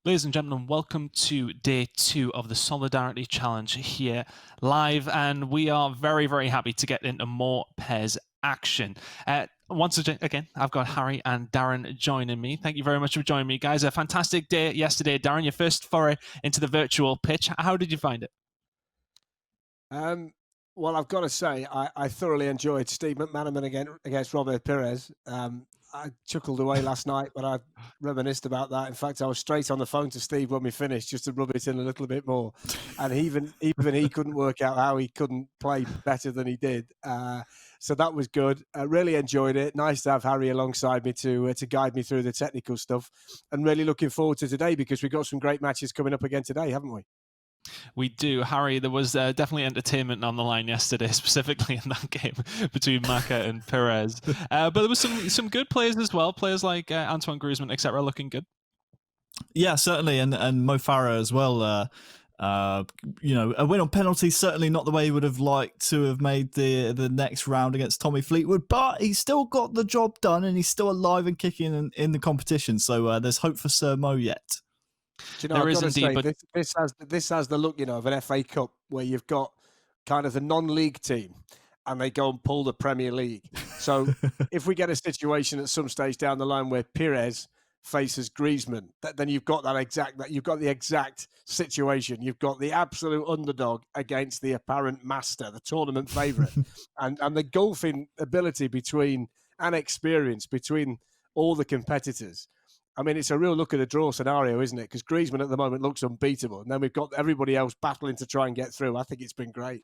Ladies and gentlemen, welcome to day 2 of the Solidarity Challenge here live, and we are very, very happy to get into more PES action. Once again, I've got Harry and Darren joining me. Thank you very much for joining me, guys. A fantastic day yesterday. Darren, your first foray into the virtual pitch. How did you find it? Well, I've got to say, I thoroughly enjoyed Steve McManaman against Robert Pires. I chuckled away last night, but I reminisced about that. In fact, I was straight on the phone to Steve when we finished just to rub it in a little bit more. And even he couldn't work out how he couldn't play better than he did. So that was good. I really enjoyed it. Nice to have Harry alongside me to guide me through the technical stuff. And really looking forward to today because we've got some great matches coming up again today, haven't we? We do. Harry, there was definitely entertainment on the line yesterday, specifically in that game between Maka and Perez. But there was some good players as well, players like Antoine Griezmann, etc., looking good. Yeah, certainly, and Mo Farah as well. A win on penalties, certainly not the way he would have liked to have made the next round against Tommy Fleetwood, but he's still got the job done and he's still alive and kicking in the competition. So there's hope for Sir Mo yet. Do you know, I've got to say, this has the look, of an FA Cup where you've got kind of the non-league team and they go and pull the Premier League. So if we get a situation at some stage down the line where Pires faces Griezmann, then you've got you've got the exact situation. You've got the absolute underdog against the apparent master, the tournament favourite, and the golfing ability and experience between all the competitors. I mean, it's a real look at a draw scenario, isn't it? Because Griezmann at the moment looks unbeatable. And then we've got everybody else battling to try and get through. I think it's been great.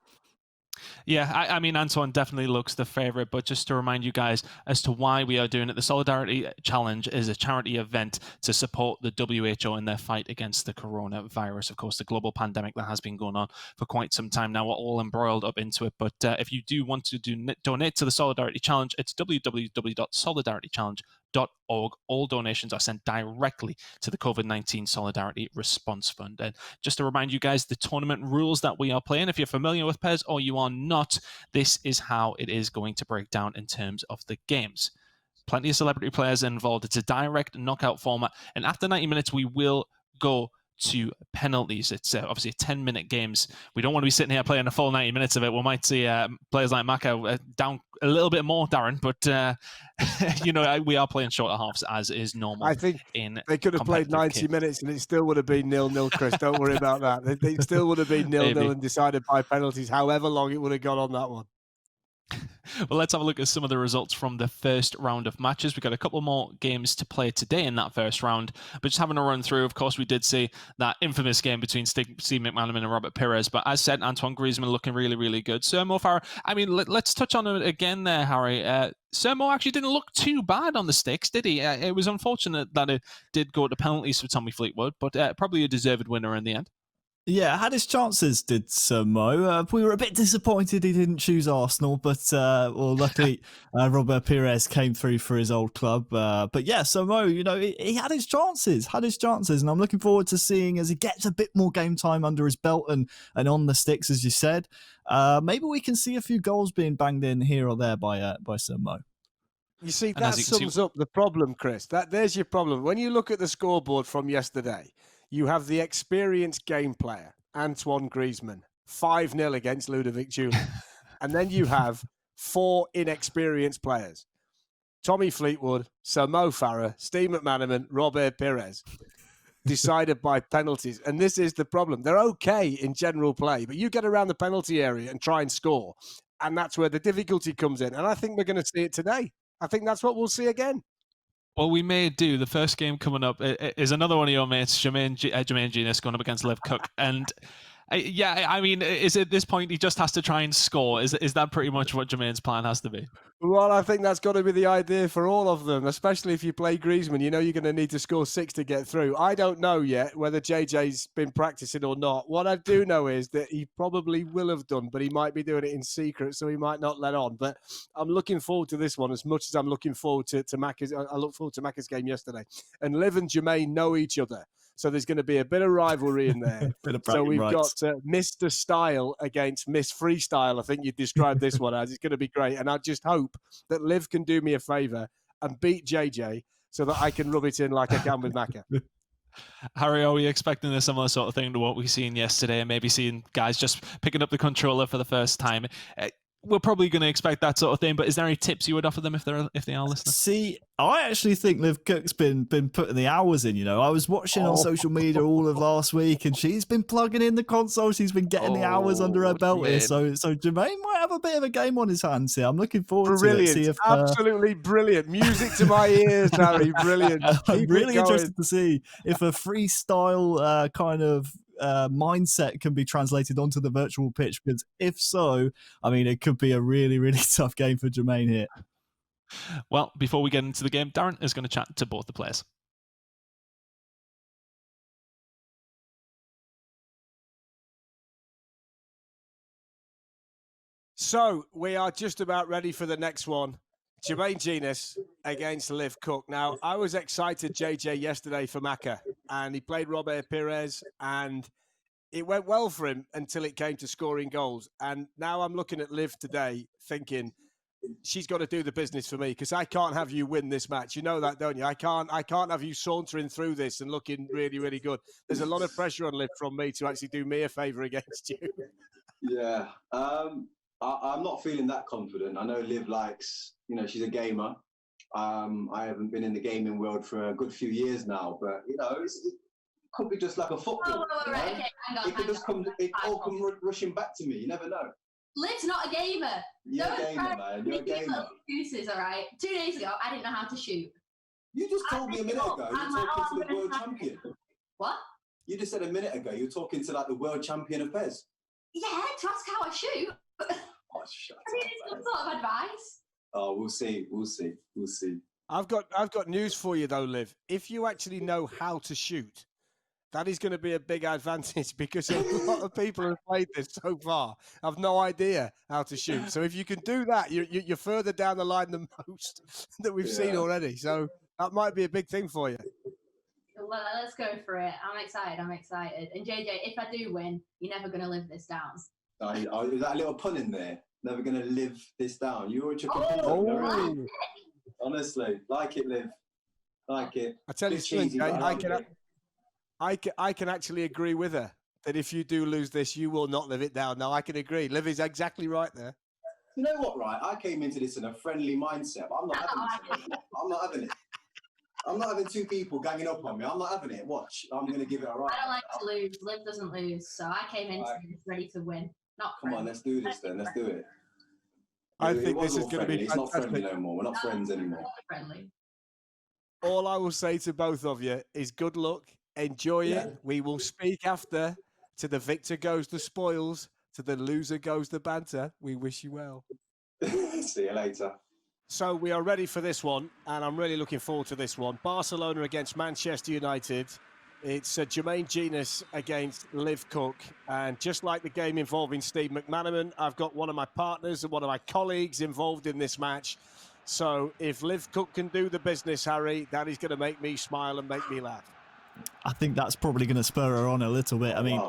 Yeah, I mean, Antoine definitely looks the favourite, but just to remind you guys as to why we are doing it, the Solidarity Challenge is a charity event to support the WHO in their fight against the coronavirus, of course, the global pandemic that has been going on for quite some time now. We're all embroiled up into it, but if you do want to donate to the Solidarity Challenge, it's www.solidaritychallenge.org. All donations are sent directly to the COVID-19 Solidarity Response Fund. And just to remind you guys, the tournament rules that we are playing, if you're familiar with PES or you are not, this is how it is going to break down in terms of the games. Plenty of celebrity players involved. It's a direct knockout format. And after 90 minutes, we will go to penalties. It's obviously 10-minute games. We don't want to be sitting here playing a full 90 minutes of it. We might see players like Maka down a little bit more, Darren, but we are playing shorter halves as is normal. I think they could have played 90 minutes and it still would have been 0-0, Chris. Don't worry about that. It still would have been 0-0 and decided by penalties, however long it would have gone on that one. Well, let's have a look at some of the results from the first round of matches. We've got a couple more games to play today in that first round, but just having a run through, of course, we did see that infamous game between Steve McManaman and Robert Pires, but as said, Antoine Griezmann looking really, really good. Sir Mo Farah, I mean, let's touch on it again there, Harry. Sir Mo actually didn't look too bad on the sticks, did he? It was unfortunate that it did go to penalties for Tommy Fleetwood, but probably a deserved winner in the end. Yeah, had his chances, did Sir Mo. We were a bit disappointed he didn't choose Arsenal, but luckily Robert Pires came through for his old club. But yeah, Sir Mo, he had his chances, and I'm looking forward to seeing as he gets a bit more game time under his belt and on the sticks, as you said. Maybe we can see a few goals being banged in here or there by Sir Mo. You see, that sums up the problem, Chris. There's your problem. When you look at the scoreboard from yesterday, you have the experienced game player, Antoine Griezmann, 5-0 against Ludovic Julian. And then you have 4 inexperienced players, Tommy Fleetwood, Sir Mo Farah, Steve McManaman, Robert Pires, decided by penalties. And this is the problem. They're okay in general play, but you get around the penalty area and try and score, and that's where the difficulty comes in. And I think we're going to see it today. I think that's what we'll see again. Well, we may do. The first game coming up is another one of your mates, Jermaine Jenas, going up against Cooke. And I mean, is at this point he just has to try and score? Is that pretty much what Jermaine's plan has to be? Well, I think that's got to be the idea for all of them, especially if you play Griezmann. You know you're going to need to score 6 to get through. I don't know yet whether JJ's been practicing or not. What I do know is that he probably will have done, but he might be doing it in secret, so he might not let on. But I'm looking forward to this one as much as I'm looking forward to Maka's. I look forward to Maka's game yesterday. And Liv and Jermaine know each other. So there's going to be a bit of rivalry in there. So we've got Mr. Style against Miss Freestyle. I think you described this one as. It's going to be great. And I just hope that Liv can do me a favour and beat JJ so that I can rub it in like I can with Maka. Harry, are we expecting a similar sort of thing to what we've seen yesterday, and maybe seeing guys just picking up the controller for the first time? We're probably going to expect that sort of thing, but is there any tips you would offer them if they are listening? See, I actually think Liv Cooke's been putting the hours in. I was watching on social media all of last week, and she's been plugging in the console. She's been getting the hours under her belt here. So Jermaine might have a bit of a game on his hands here. I'm looking forward to it. See if, absolutely brilliant. Music to my ears, Harry. Brilliant. I'm really interested to see if a freestyle kind of mindset can be translated onto the virtual pitch, because if so, I mean, it could be a really, really tough game for Jermaine here. Well, before we get into the game, Darren is going to chat to both the players. So we are just about ready for the next one. Jermaine Jenas against Liv Cooke. Now, I was excited, JJ, yesterday for Maka, and he played Robert Pires, and it went well for him until it came to scoring goals. And now I'm looking at Liv today thinking she's got to do the business for me, because I can't have you win this match. You know that, don't you? I can't have you sauntering through this and looking really, really good. There's a lot of pressure on Liv from me to actually do me a favour against you. Yeah. I'm not feeling that confident. I know Liv likes, she's a gamer. I haven't been in the gaming world for a good few years now, but, it could be just like a football. Oh, right, okay. Hang on, it could just come rushing back to me. You never know. Liv's not a gamer. You're a gamer, man. You're a gamer. Excuses, all right. 2 days ago, I didn't know how to shoot. You just told me a minute ago you're talking to the world champion. What? You just said a minute ago you're talking to, like, the world champion of PES. Yeah, to ask how I shoot. Oh, shut up. I mean, it's some sort of advice. Oh, we'll see. I've got news for you though, Liv. If you actually know how to shoot, that is going to be a big advantage, because a lot of people who have played this so far have no idea how to shoot. So if you can do that, you're further down the line than most that we've seen already. So that might be a big thing for you. Well, let's go for it. I'm excited. And JJ, if I do win, you're never going to live this down. Is that a little pun in there? Never going to live this down. You were your computer. Honestly, like it, Liv. Like it. I tell you something, I can actually agree with her that if you do lose this, you will not live it down. Now, I can agree. Liv is exactly right there. You know what, right? I came into this in a friendly mindset, but I'm not having it. I'm not having it. I'm not having two people ganging up on me. I'm not having it. Watch. I'm going to give it a right. I don't like to lose. Liv doesn't lose. So I came into this ready to win. Come on, let's do this then. Let's do it. I think this is going to be fantastic. It's not friendly no more. We're not friends anymore. Friendly. All I will say to both of you is good luck. Enjoy it. We will speak after. To the victor goes the spoils. To the loser goes the banter. We wish you well. See you later. So we are ready for this one, and I'm really looking forward to this one. Barcelona against Manchester United. It's Jermaine Jenas against Liv Cooke. And just like the game involving Steve McManaman, I've got one of my partners and one of my colleagues involved in this match. So if Liv Cooke can do the business, Harry, that is going to make me smile and make me laugh. I think that's probably going to spur her on a little bit. I mean,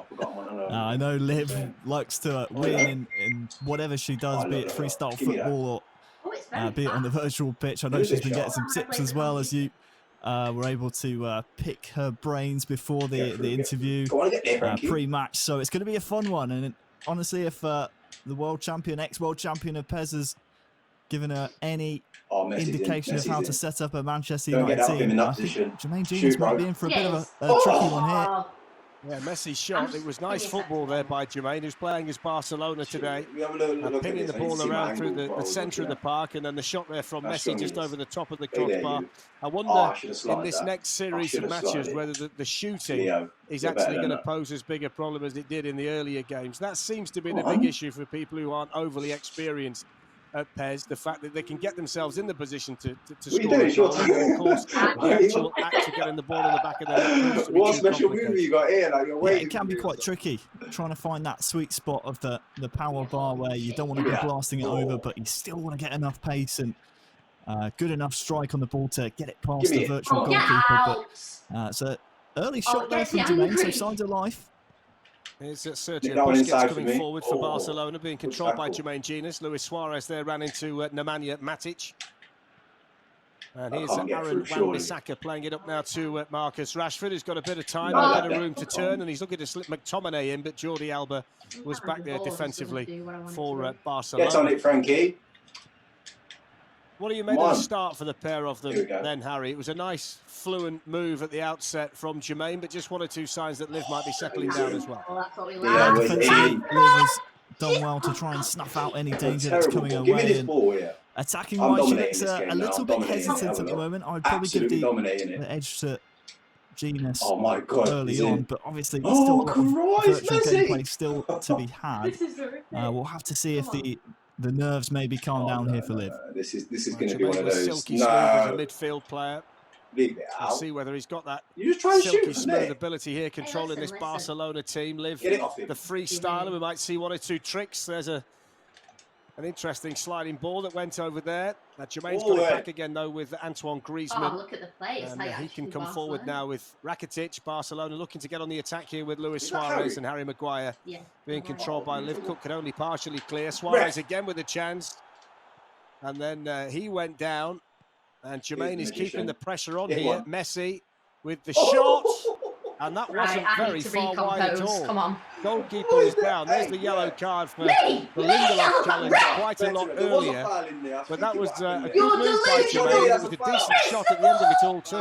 I know Liv likes to win in whatever she does, be it freestyle football or be it on the virtual pitch. I know she's been getting some tips as well, as you were able to pick her brains before the interview pre-match. So it's going to be a fun one. And honestly, if the world champion, ex-world champion of PES has given her any indication of how to set up a Manchester United team, I think Jermaine Jenas might be in for a bit of a tricky one here. Yeah, Messi's shot. It was nice football there by Jermaine, who's playing as Barcelona today. Pinging the ball around through the centre of the park, and then the shot there from Messi just over the top of the crossbar. I wonder in this next series of matches whether the shooting is actually going to pose as big a problem as it did in the earlier games. That seems to be the big issue for people who aren't overly experienced at PES, the fact that they can get themselves in the position to score. Of course, the actual act of getting the ball in the back of the net. What special move you got here? Like, it can be quite tricky trying to find that sweet spot of the power bar where you don't want to be blasting it over, but you still want to get enough pace and good enough strike on the ball to get it past the virtual goalkeeper. But it's an early shot there from Jermaine, so signs of life. It's Sergio Busquets coming forward for Barcelona, being controlled by Jermaine Jenas. Luis Suarez there ran into Nemanja Matic. And here's Aaron Wan-Bissaka playing it up now to Marcus Rashford, who's got a bit of time, a bit of room to turn, and he's looking to slip McTominay in, but Jordi Alba was back there defensively for Barcelona. Get on it, Frankie. What do you make of the start for the pair of them then, Harry? It was a nice, fluent move at the outset from Jermaine, but just one or two signs that Liv might be settling down as well. Well, that's what we Yeah, like. defensively, Liv has done well to try and snuff out any danger that's coming away. Give me this ball here. Attacking wise, she looks a little bit hesitant at the moment. I'd probably give the edge to Jenas early on, but obviously it's still virtual gameplay still to be had. We'll have to see if the nerves maybe calm down here for Liv. This is going to be one of those. Silky smooth as a midfield player. Leave it out. We'll see whether he's got that you just try and silky shoot smooth ability here, controlling this Barcelona team. Liv, the freestyler. We might see one or two tricks. There's an interesting sliding ball that went over there. Jermaine's got it back again, though, with Antoine Griezmann. Oh, look at the play. He can come forward now with Rakitic. Barcelona looking to get on the attack here with Luis Suarez and Harry Maguire being controlled by Liv. Cooke could only partially clear. Suarez again with a chance. And then he went down. And Jermaine is keeping the pressure on here. Messi with the shot. And that wasn't very far wide at all. Come on. Goalkeeper is down. There's the yellow card for the Lindelof challenge quite a lot earlier. But that was a good move by Jermaine. It was a decent shot at the end of it all too.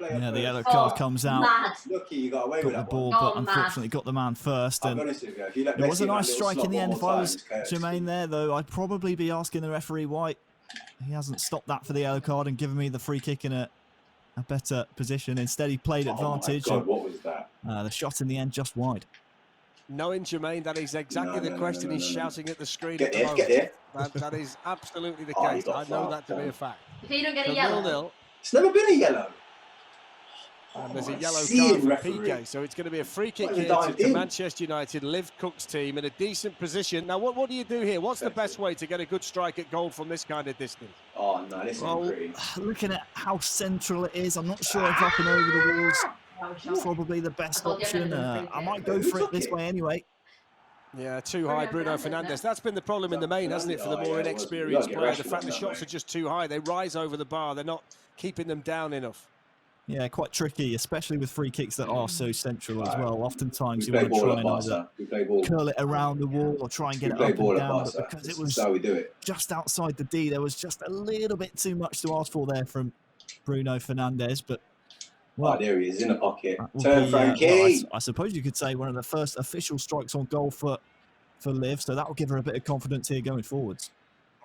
Yeah, the yellow card comes out. Got the ball, but unfortunately got the man first. And it was a nice strike in the end. If I was Jermaine there, though, I'd probably be asking the referee why he hasn't stopped that for the yellow card and given me the free kick in a better position. Instead, he played advantage. Oh my God, what was that? The shot in the end just wide. Knowing Jermaine, that is exactly the question he's shouting at the screen at the moment. That is absolutely the case. I know that to be a fact. If you don't get a yellow. 0-0. It's never been a yellow. And there's a yellow card for PK, so it's going to be a free kick here to Manchester United. Liv Cooke's team in a decent position. Now, what do you do here? What's the best way to get a good strike at goal from this kind of distance? Oh, no, this is pretty. Looking at how central it is, I'm not sure if up and over the walls probably the best option. I might go for it this way anyway. Yeah, too high, Bruno Fernandes. That's been the problem in the main, hasn't it, for the more inexperienced player? The fact the shots are just too high. They rise over the bar. They're not keeping them down enough. Yeah, quite tricky, especially with free kicks that are so central as well. Oftentimes you want to try and either curl it around the wall or try and get it up and down. But because it was just outside the D, there was just a little bit too much to ask for there from Bruno Fernandes. But well, there he is in the pocket. Turn, Frankie. I suppose you could say one of the first official strikes on goal for Liv, so that will give her a bit of confidence here going forwards.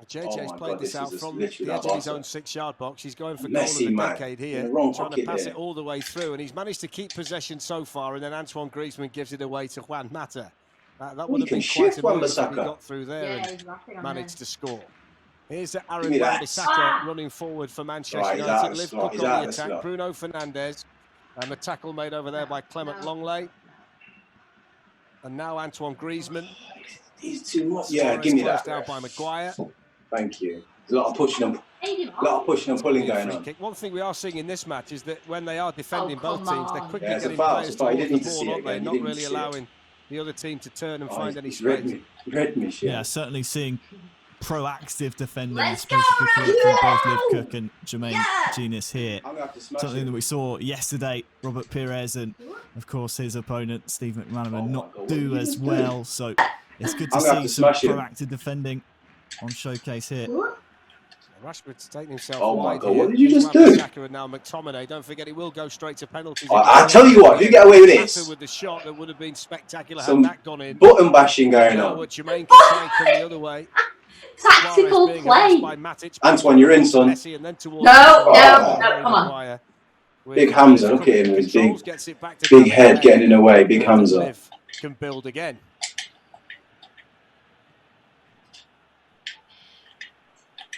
JJ's played this out from the edge of his own 6-yard box. He's going for goal of the decade here, trying to pass it all the way through, and he's managed to keep possession so far, and then Antoine Griezmann gives it away to Juan Mata. That would have been quite a move if he got through there and managed to score. Here's Aaron Wan-Bissaka running forward for Manchester United. Liv Cooke on the attack, Bruno Fernandes, and the tackle made over there by Clement Longley. And now Antoine Griezmann. He's too much. Yeah, give me that. Down by Maguire. Thank you. There's a lot of pushing and pulling going on. One thing we are seeing in this match is that when they are defending both teams, they're quickly getting players towards the ball, aren't they? Not really allowing the other team to turn and find any space. Yeah, certainly seeing proactive defending, especially from both Liv Cooke and Jermaine Jenas here. Something that we saw yesterday, Robert Pires and, of course, his opponent, Steve McManaman, not do as well. So it's good to see some proactive defending on showcase here. Rashford's taking himself wide. God, what did you just do? And now McTominay. Don't forget, he will go straight to penalties. I tell you what, you get away with this. With the shot that would have been spectacular had that gone in. Button bashing going on. Jermaine can come the other way. Tactical play. Antoine, you're in, son. No, come on. Big Hamza, look at him with his big head getting in the way. Big Hamza. Can build again.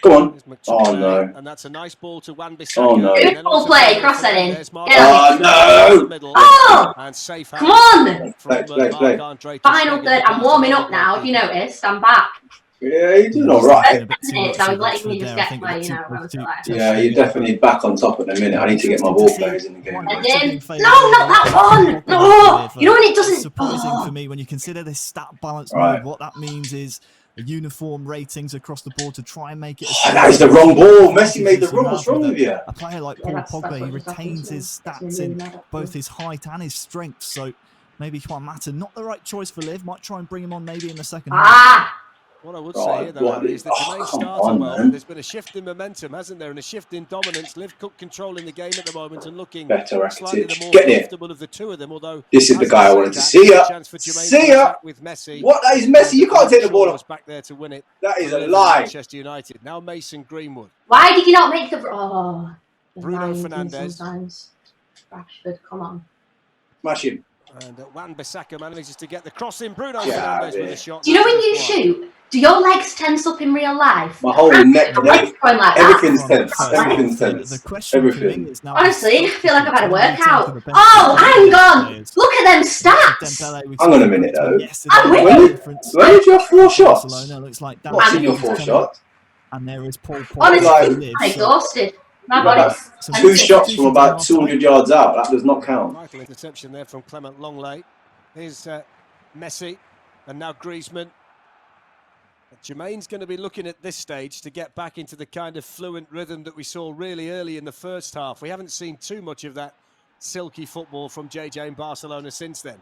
Come on. Oh, no. And that's a nice ball to Wan-Bissaka. Oh, no. Beautiful play. Cross that in. Oh, no. Oh! And safe come on. Play. Final third. I'm warming up now. Have you noticed? I'm back. Yeah, you're doing all right. I was letting me just get my, Yeah, you're definitely back on top at the minute. I need to get my ball players in the game. And then, no, not that one. No, you know when it doesn't. Surprising for me when you consider this stat balance mode. What that means is uniform ratings across the board to try and make it. That is the wrong ball. Messi made the wrong. What's wrong with you? A player like Paul Pogba, he retains his stats in both his height and his strength. So maybe Juan Mata, not the right choice for Liv. Might try and bring him on maybe in the second half. What I would say here, though, is that Jermaine started well, but there's been a shift in momentum, hasn't there, and a shift in dominance. Liv Cooke controlling the game at the moment and looking slightly the more comfortable of the two of them. Although this is the guy I wanted to see ya. See ya. With Messi. What? That is Messi. You can't take the ball off. Back there to win it. That is a lie. Manchester United. Now Mason Greenwood. Why did you not make the? Oh, Bruno Fernandes. Sometimes. Rashford, come on. Smash him. And Wan-Bissaka manages to get the cross in. Bruno Fernandes with a shot. Do you know when you shoot, do your legs tense up in real life? My whole neck, everything's tense. Everything's tense. Everything. Honestly, I feel like I've had a workout. Oh, hang on. Look at them stats. Hang on a minute, though. When did you have 4 shots? What's in your 4 shots? And there is Paul. Honestly, I'm exhausted. My body's 2 shots from about 200 yards out. That does not count. Vital interception there from Clement Longley. Here's Messi, and now Griezmann. Jermaine's going to be looking at this stage to get back into the kind of fluent rhythm that we saw really early in the first half. We haven't seen too much of that silky football from JJ in Barcelona since then.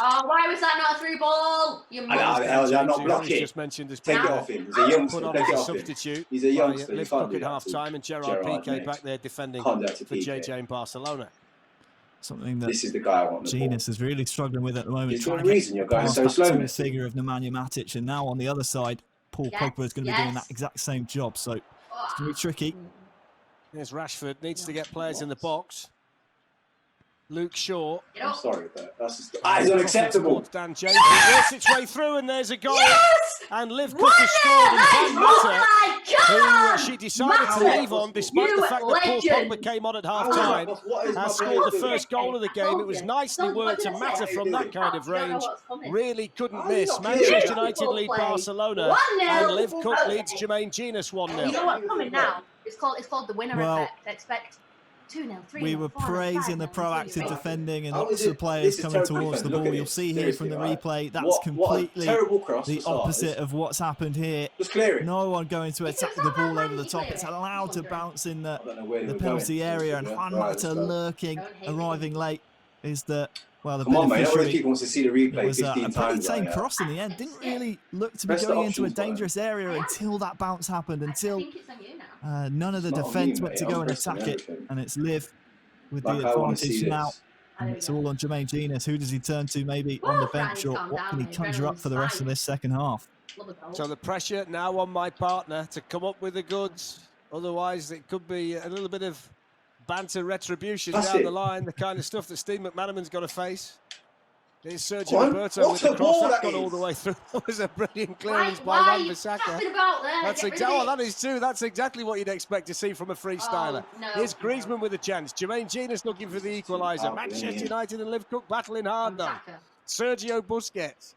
Oh, why was that not a through ball? You not blocking. Just mentioned this. Take it off him. He's a youngster. Put on Take as it a off substitute. He's a youngster. Liv Cooke at half-time, and Gerard Piqué back there defending for JJ in Barcelona. Something that this is the guy I want. Jenas is really struggling with at the moment. It's the reason you're going so slow. The figure of Nemanja Matic, and now on the other side, Paul Pogba is going to be doing that exact same job. So it's going to be tricky. There's Rashford, needs to get players in the box. Luke Shaw. I'm sorry, but that's just it's unacceptable. Dan James works its way through, and there's a goal. Yes! And Liv Cooke has scored. And Van Mata, who she decided to leave on, despite the fact that Paul Pogba came on at half-time, has scored the first goal of the game. It was nicely worked, and Mata from that kind of range really couldn't miss. Manchester United lead Barcelona, and Liv Cooke leads Jermaine Jenas 1-0. You know what's coming now? It's called the winner effect. Expect 2-0, 3-0. We were praising the proactive defending and lots of players coming towards the ball. You'll see here from the replay, that's completely the opposite of what's happened here. No one going to attack the ball over the top. It's allowed to bounce in the penalty area, and Juan Mata lurking, arriving late is the beneficiary. Wants to see the replay. It was a pretty tame cross in the end. Didn't really look to be going into a dangerous area until that bounce happened, until none of the defence went to go and attack it, and it's Liv with the advantage now. And it's all on Jermaine Jenas. Who does he turn to maybe on the bench, or what can he conjure up for the rest of this second half? So the pressure now on my partner to come up with the goods. Otherwise, it could be a little bit of banter retribution down the line, the kind of stuff that Steve McManaman's got to face. Here's Sergio Roberto with the cross. That's gone all the way through. That was a brilliant clearance by Wan-Bissaka. That's exactly what you'd expect to see from a freestyler. Here's Griezmann with a chance. Jermaine Jenas looking for the equaliser. Manchester United and Liv Cooke battling hard now. Sergio Busquets.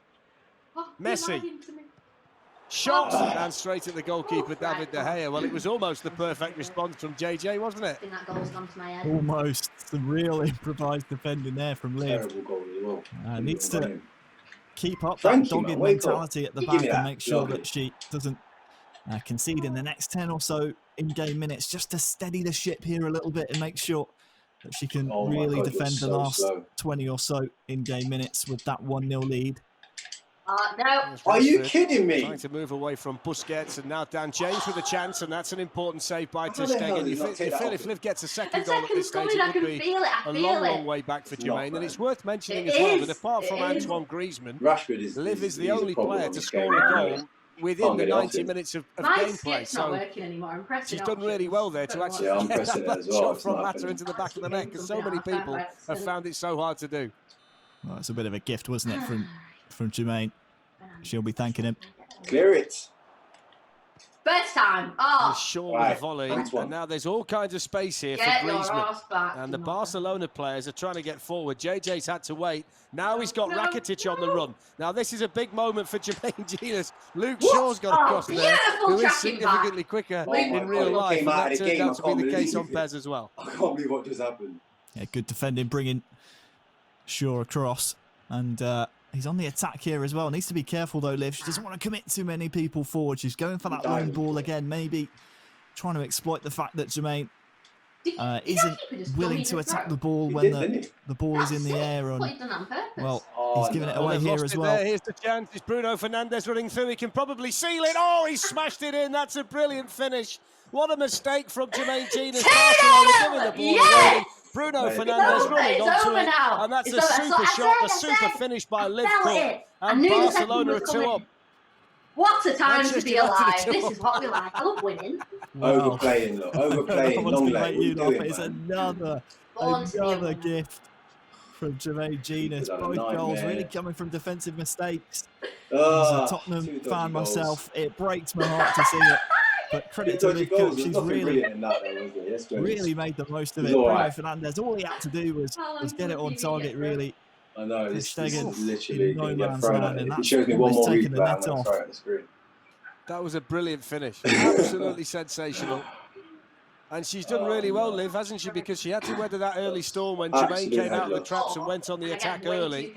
Messi. Shot and straight at the goalkeeper, David De Gea. Well, it was almost the perfect response from JJ, wasn't it? I think that goal's gone to my head. Almost. Some real improvised defending there from Liv. Needs to keep up that dogged mentality at the back and make sure that she doesn't concede in the next 10 or so in-game minutes, just to steady the ship here a little bit and make sure that she can really defend the last 20 or so in-game minutes with that 1-0 lead. No. Are you kidding me? Trying to move away from Busquets, and now Dan James with a chance, and that's an important save by Ter Stegen. If Liv gets a second goal at this stage, it would be a long way back for Jermaine. And it's worth mentioning as well that apart from Antoine Griezmann, Liv is the only player to score a goal within the 90 minutes of gameplay. So she's done really well there to actually get that shot from Mata into the back of the net, because so many people have found it so hard to do. Well, it's a bit of a gift, wasn't it, from Jermaine? She'll be thanking him. Clear it. First time. Oh. Shaw with a volley. And now there's all kinds of space here for Griezmann. And the Barcelona players are trying to get forward. JJ's had to wait. Now he's got Rakitic on the run. Now this is a big moment for Jermaine Jenas. Luke Shaw's got a cross there, who is significantly quicker in real life. And that turned out to be the case on PES as well. I can't believe what just happened. Yeah, good defending, bringing Shaw across. And He's on the attack here as well. Needs to be careful though, Liv. She doesn't want to commit too many people forward. She's going for that long ball again, maybe trying to exploit the fact that Jermaine isn't willing to attack the ball when the ball is in the air. And, well, he's giving it away here as well. Here's the chance. It's Bruno Fernandes running through. He can probably seal it. Oh, he smashed it in. That's a brilliant finish. What a mistake from Jermaine Jenas. Barcelona giving the ball away. Bruno Fernandes running onto it. And that's a super shot, a super finish by Liv Cooke. And Barcelona are 2-up. What a time to be alive. This is what we like. I love winning. Overplaying, look. Overplaying. Long leg. It's another gift from Jermaine Jenas. Both goals really coming from defensive mistakes. As a Tottenham fan myself, it breaks my heart to see it. But credit to Liv Cooke, she's really made the most of it. Bruno Fernandes, all he had to do was get it on target, really. I know, this is literally no man's land, and that's shows me one more taking the net off. That was a brilliant finish. Absolutely sensational. And she's done really well, Liv, hasn't she? Because she had to weather that early storm when Jermaine came out of the traps and went on the attack early.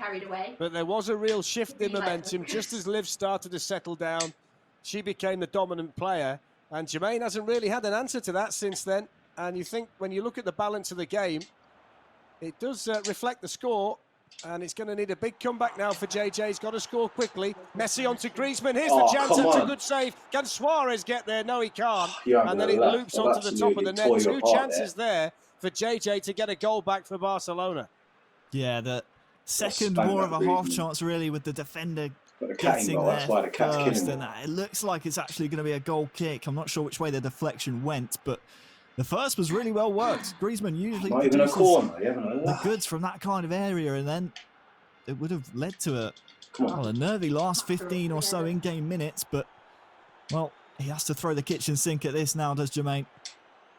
But there was a real shift in momentum. Just as Liv started to settle down, she became the dominant player. And Jermaine hasn't really had an answer to that since then. And you think, when you look at the balance of the game, it does reflect the score. And it's going to need a big comeback now for JJ. He's got to score quickly. Messi onto Griezmann. Here's the chance. That's a good save. Can Suarez get there? No, he can't. And then it loops onto the top of the net. Two chances there for JJ to get a goal back for Barcelona. Yeah, the second more of a half chance, really, with the defender getting there first. And it looks like it's actually going to be a goal kick. I'm not sure which way the deflection went, but the first was really well worked. Griezmann usually produces the goods from that kind of area, and then it would have led to a nervy last 15 or so in-game minutes. But, well, he has to throw the kitchen sink at this now, does Jermaine?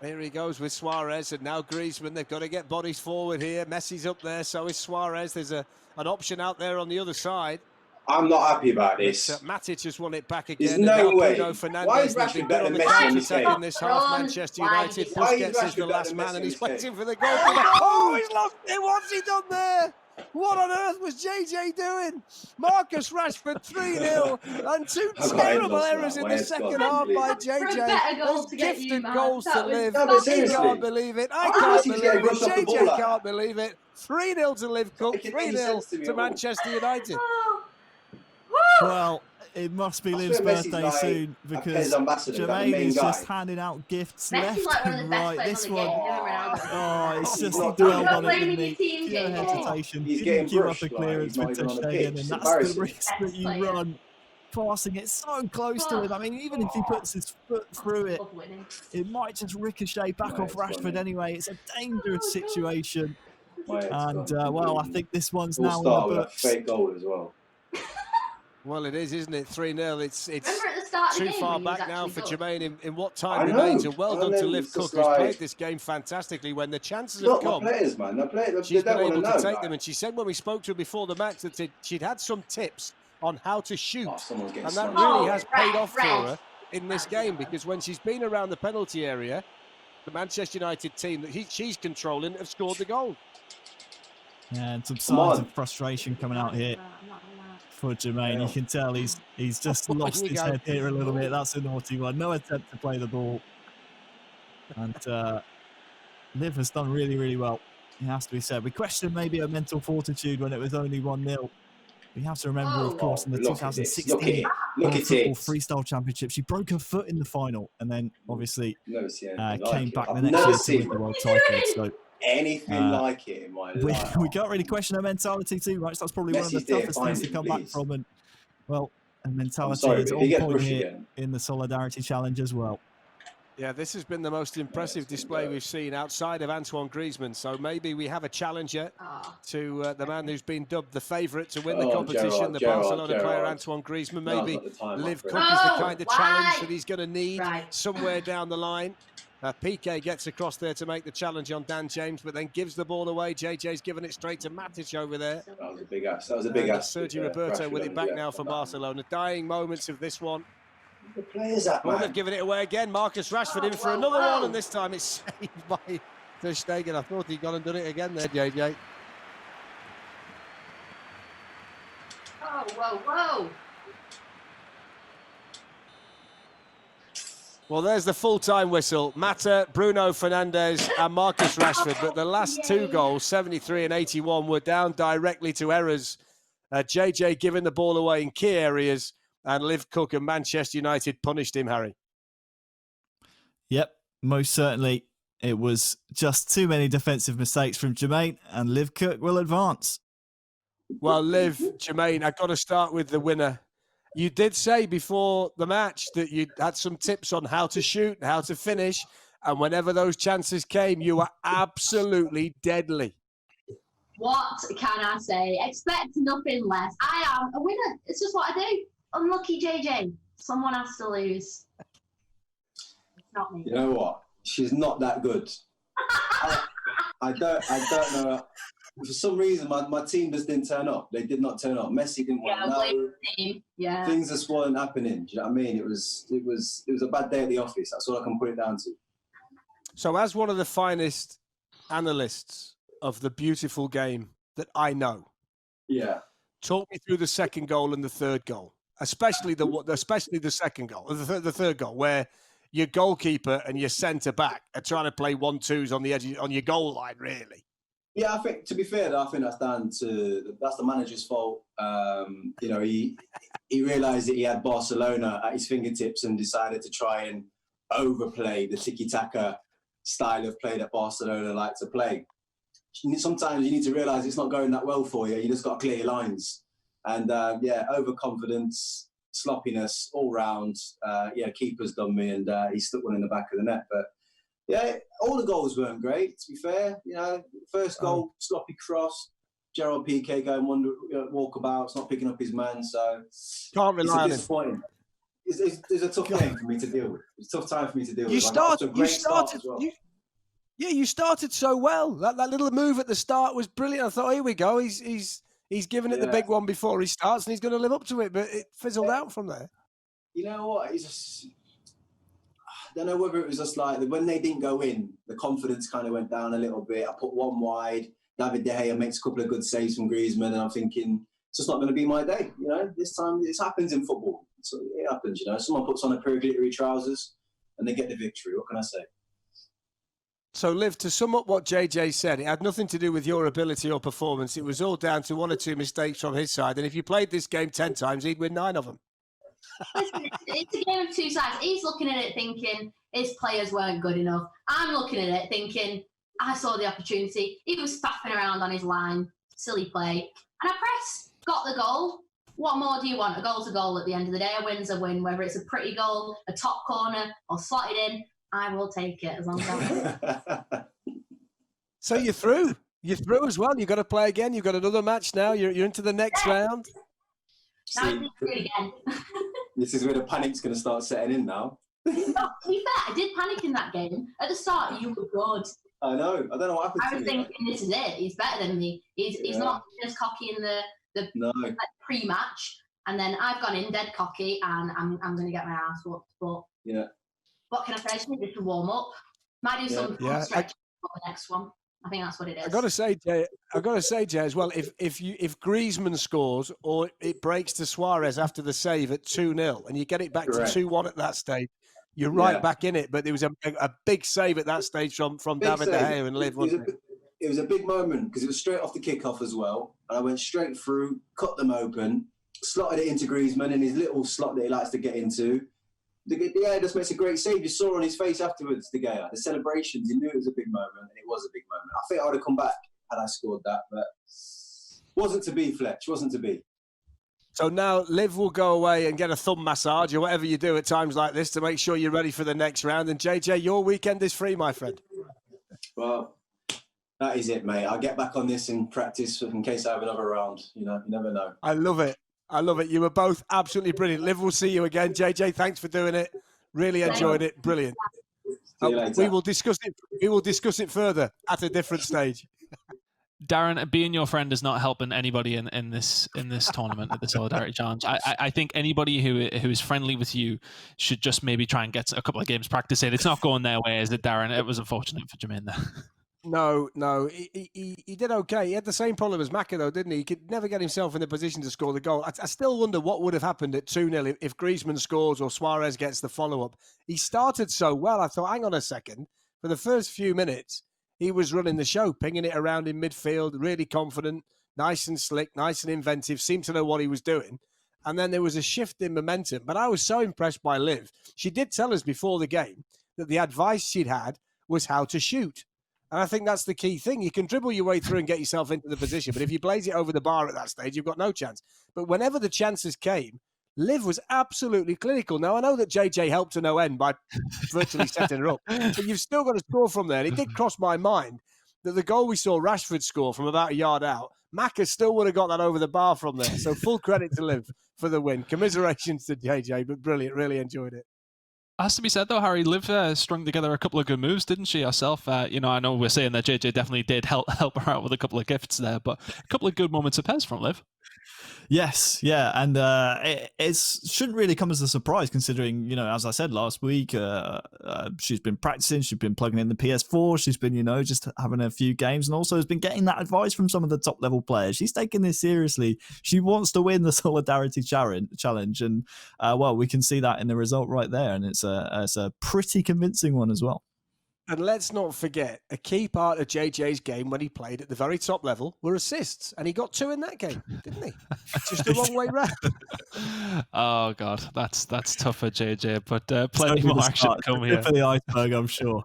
Here he goes with Suarez, and now Griezmann. They've got to get bodies forward here. Messi's up there, so is Suarez. There's an option out there on the other side. I'm not happy about this. Matic just won it back again. There's no way. Bruno Fernandes, why is Rashford better than Messi on this game? In this half, Manchester United. Busquets is the last man, and he's waiting for the goal. Oh, he's lost it. What's he done there? What on earth was JJ doing? Marcus Rashford 3-0 and two terrible errors in the second half by JJ. Those gifted goals to Liv. He can't believe it. I can't believe it. JJ can't believe it. 3-0 to Liv Cooke. 3-0 to Manchester United. Well, it must be Liv's birthday soon, because Jermaine is just handing out gifts left and right. This one, it's just he dwelled on it, didn't he? Pure hesitation. Didn't queue up a clearance with Ter Stegen, and that's the risk that you run, passing it so close to him. I mean, even if he puts his foot through it, it might just ricochet back off Rashford anyway. It's a dangerous situation. And, well, I think this one's now in the books. Fake goal as well. Well, it is, isn't it? 3-0. It's too far back now for Jermaine in what time remains. And well done to Liv Cooke, who's played this game fantastically. When the chances have come, players, man. She's been able to take them. And she said when we spoke to her before the match that she'd had some tips on how to shoot. And that really has paid off for her in this game, because when she's been around the penalty area, the Manchester United team that she's controlling have scored the goal. Yeah, and some signs of frustration coming out here for Jermaine. You can tell he's just lost his head here a little bit. That's a naughty one. No attempt to play the ball. And Liv has done really, really well, it has to be said. We questioned maybe her mental fortitude when it was only 1-0. We have to remember, of course, in the 2016 Football Freestyle Championship, she broke her foot in the final, and then obviously came back the next year to win the world title. So anything like it in my life. We can't really question her mentality too much. That's probably one of the toughest things to come back from. And, well, and mentality is on point here in the Solidarity Challenge as well. Yeah, this has been the most impressive display we've seen outside of Antoine Griezmann. So maybe we have a challenger to the man who's been dubbed the favourite to win the competition, the Barcelona player Antoine Griezmann. Maybe Liv Cooke is the kind of challenge that he's going to need somewhere down the line. Piqué gets across there to make the challenge on Dan James, but then gives the ball away. JJ's given it straight to Matic over there. That was a big ass. That was a big ass. Sergio Roberto with it back now for Barcelona. Dying moments of this one. The players up, man. They've given it away again. Marcus Rashford in for another one, and this time it's saved by Ter Stegen. I thought he'd gone and done it again there, JJ. Whoa. Well, there's the full-time whistle. Mata, Bruno Fernandes and Marcus Rashford. But the last two goals, 73 and 81, were down directly to errors. JJ giving the ball away in key areas, and Liv Cooke and Manchester United punished him, Harry. Yep, most certainly. It was just too many defensive mistakes from Jermaine, and Liv Cooke will advance. Well, Liv, Jermaine, I've got to start with the winner. You did say before the match that you had some tips on how to shoot, how to finish, and whenever those chances came, you were absolutely deadly. What can I say? Expect nothing less. I am a winner. It's just what I do. Unlucky JJ. Someone has to lose. It's not me. You know what? She's not that good. I don't know. For some reason, my team just didn't turn up. They did not turn up. Messi didn't want to know. Team. Yeah. Things just weren't happening. Do you know what I mean? It was a bad day at the office. That's all I can put it down to. So, as one of the finest analysts of the beautiful game that I know, talk me through the second goal and the third goal, especially the second goal, the third goal, where your goalkeeper and your centre back are trying to play 1-2s on the edge on your goal line, really. Yeah, I think, to be fair, I think that's the manager's fault. He realised that he had Barcelona at his fingertips and decided to try and overplay the tiki-taka style of play that Barcelona like to play. Sometimes you need to realise it's not going that well for you. You just got to clear your lines. And, overconfidence, sloppiness, all round. Keeper's done me and he stuck one in the back of the net. But, yeah, all the goals weren't great, to be fair. First goal, sloppy cross. Gerald Piqué going walkabouts, not picking up his man. So can't rely on him. Disappointing. It's a tough game for me to deal with. It's a tough time for me to deal with. You started so well. That little move at the start was brilliant. I thought, here we go. He's given it the big one before he starts, and he's going to live up to it. But it fizzled out from there. You know what? I don't know whether it was just like when they didn't go in, the confidence kind of went down a little bit. I put one wide. David De Gea makes a couple of good saves from Griezmann, and I'm thinking it's just not going to be my day. This time this happens in football. So it happens. Someone puts on a pair of glittery trousers, and they get the victory. What can I say? So, Liv, to sum up what JJ said, it had nothing to do with your ability or performance. It was all down to one or two mistakes from his side. And if you played this game 10 times, he'd win 9 of them. Listen, it's a game of two sides. He's looking at it thinking his players weren't good enough. I'm looking at it thinking I saw the opportunity. He was faffing around on his line, silly play. And I pressed, got the goal. What more do you want? A goal's a goal at the end of the day. A win's a win. Whether it's a pretty goal, a top corner, or slotted in, I will take it as long as I win. So you're through. You're through as well. You've got to play again. You've got another match now. You're into the next round. Now you do it again. This is where the panic's going to start setting in now. No, to be fair, I did panic in that game. At the start, you were good. I know. I don't know what happened to me. I was thinking, this is it. He's better than me. He's not just cocky in the pre-match. And then I've gone in dead cocky, and I'm going to get my ass whooped. But what can I say? I just needed to warm up. Might do some stretch for the next one. I think that's what it is. I've got to say, Jay, as well, if Griezmann scores or it breaks to Suarez after the save at 2-0 and you get it back to 2-1 at that stage, you're right back in it. But there was a big save at that stage from David De Gea and Liv. It was a big moment because it was straight off the kickoff as well. And I went straight through, cut them open, slotted it into Griezmann in his little slot that he likes to get into. De Gea just makes a great save. You saw on his face afterwards, De Gea. The celebrations, he knew it was a big moment, and it was a big moment. I think I would have come back had I scored that, but wasn't to be, Fletch. Wasn't to be. So now Liv will go away and get a thumb massage or whatever you do at times like this to make sure you're ready for the next round. And JJ, your weekend is free, my friend. Well, that is it, mate. I'll get back on this and practice in case I have another round. You never know. I love it. You were both absolutely brilliant. Liv, we'll see you again. JJ, thanks for doing it. Really enjoyed it. Brilliant. We will discuss it. We will discuss it further at a different stage. Darren, being your friend is not helping anybody in this tournament at the Solidarity Challenge. I think anybody who is friendly with you should just maybe try and get a couple of games practice in. It's not going their way, is it, Darren? It was unfortunate for Jermaine there. No, he did okay. He had the same problem as Maka, though, didn't he? He could never get himself in a position to score the goal. I still wonder what would have happened at 2-0 if Griezmann scores or Suarez gets the follow-up. He started so well. I thought, hang on a second. For the first few minutes, he was running the show, pinging it around in midfield, really confident, nice and slick, nice and inventive, seemed to know what he was doing. And then there was a shift in momentum. But I was so impressed by Liv. She did tell us before the game that the advice she'd had was how to shoot. And I think that's the key thing. You can dribble your way through and get yourself into the position, but if you blaze it over the bar at that stage, you've got no chance. But whenever the chances came, Liv was absolutely clinical. Now, I know that JJ helped to no end by virtually setting her up, but you've still got to score from there. And it did cross my mind that the goal we saw Rashford score from about a yard out, Maka still would have got that over the bar from there. So full credit to Liv for the win. Commiserations to JJ, but brilliant. Really enjoyed it. Has to be said, though, Harry, Liv strung together a couple of good moves, didn't she, herself? I know we're saying that JJ definitely did help her out with a couple of gifts there, but a couple of good moments of PES from Liv. Yes, yeah, and it shouldn't really come as a surprise considering, as I said last week, she's been practicing, she's been plugging in the PS4, she's been, just having a few games, and also has been getting that advice from some of the top level players. She's taking this seriously. She wants to win the Solidarity Challenge, and we can see that in the result right there, and it's a pretty convincing one as well. And let's not forget, a key part of JJ's game when he played at the very top level were assists. And he got 2 in that game, didn't he? Just the wrong way round. Oh, God, that's tough for JJ, but plenty more action to come here. For the iceberg, I'm sure.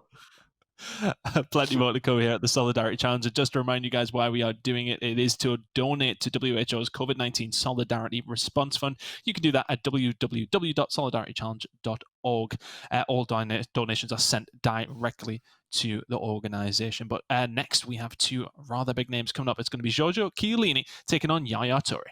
Plenty more to come here at the Solidarity Challenge. And just to remind you guys why we are doing it, it is to donate to WHO's COVID-19 Solidarity Response Fund. You can do that at www.solidaritychallenge.org. All donations are sent directly to the organisation. But next, we have 2 rather big names coming up. It's going to be Giorgio Chiellini taking on Yaya Toure.